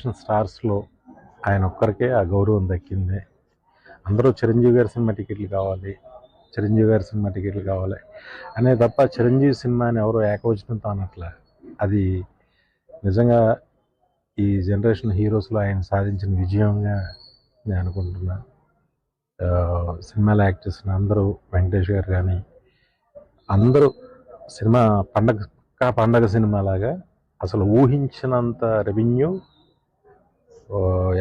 Generation స్టార్స్లో ఆయన ఒక్కరికే ఆ గౌరవం దక్కింది. అందరూ చిరంజీవి గారి సినిమా టికెట్లు కావాలి, చిరంజీవి గారి సినిమా టికెట్లు కావాలి అనే తప్ప చిరంజీవి సినిమాని ఎవరో ఏకవచనంతో అనట్లే. అది నిజంగా ఈ జనరేషన్ హీరోస్లో ఆయన సాధించిన విజయంగా నేను అనుకుంటున్నా. సినిమాలో యాక్ట్ చేసిన అందరూ, వెంకటేష్ గారు కానీ అందరూ సినిమా పండగ సినిమాలాగా అసలు ఊహించినంత రెవెన్యూ,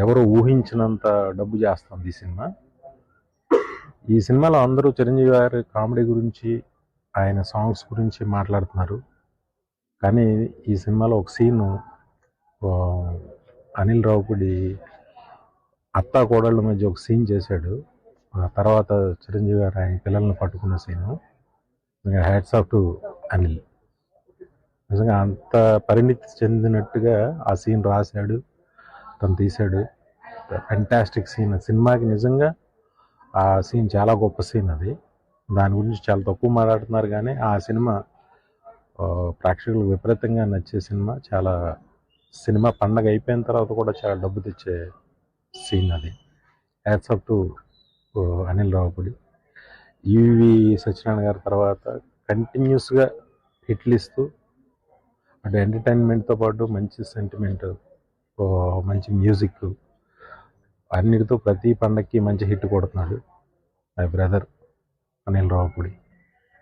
ఎవరు ఊహించినంత డబ్బు చేస్తుంది ఈ సినిమా. ఈ సినిమాలో అందరూ చిరంజీవి గారి కామెడీ గురించి, ఆయన సాంగ్స్ గురించి మాట్లాడుతున్నారు. కానీ ఈ సినిమాలో ఒక సీను అనిల్ రావుపూడి అత్తా కోడళ్ళ మధ్య ఒక సీన్ చేశాడు. ఆ తర్వాత చిరంజీవి గారు ఆయన పిల్లల్ని పట్టుకున్న scene. Hats off to Anil. నిజంగా అంత పరిణితి చెందినట్టుగా ఆ సీన్ రాశాడు, తను తీశాడు. Fantastic scene. సినిమాకి నిజంగా ఆ సీన్ చాలా గొప్ప సీన్. అది దాని గురించి చాలా తక్కువ మాట్లాడుతున్నారు, కానీ ఆ సినిమా ప్రేక్షకులకు విపరీతంగా నచ్చే సినిమా. సినిమా పండగ అయిపోయిన తర్వాత కూడా చాలా డబ్బు తెచ్చే సీన్ అది. Hats off to Anil Ravipudi. E V Satyanarayana గారి తర్వాత కంటిన్యూస్గా హిట్లు ఇస్తూ అటు ఎంటర్టైన్మెంట్తో పాటు మంచి సెంటిమెంట్, మంచి మ్యూజిక్ అన్నిటితో ప్రతి పండగకి మంచి హిట్ కొడుతున్నాడు my brother Anil Ravipudi.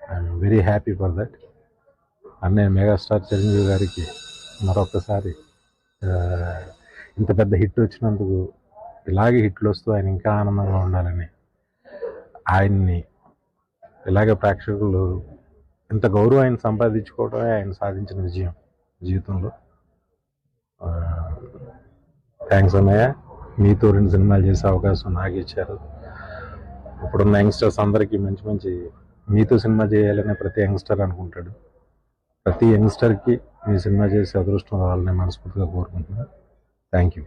I'm very happy for that. అన్నయ్య మెగాస్టార్ చిరంజీవి గారికి మరొకసారి ఇంత పెద్ద హిట్ వచ్చినందుకు, ఇలాగే హిట్లు వస్తూ ఆయన ఇంకా ఆనందంగా ఉండాలని, ఆయన్ని ఇలాగే ప్రేక్షకులు ఇంత గౌరవం ఆయన సంపాదించుకోవడమే ఆయన సాధించిన విజయం జీవితంలో. థ్యాంక్స్ అన్నయ్య. మీతో 2 సినిమాలు చేసే అవకాశం నాకు ఇచ్చారు. ఇప్పుడున్న యంగ్స్టర్స్ అందరికీ మంచి మీతో సినిమా చేయాలనే ప్రతి యంగ్స్టర్ అనుకుంటాడు. ప్రతి యంగ్స్టర్కి మీ సినిమా చేసే అదృష్టం రావాలని మనస్ఫూర్తిగా కోరుకుంటున్నాను. Thank you.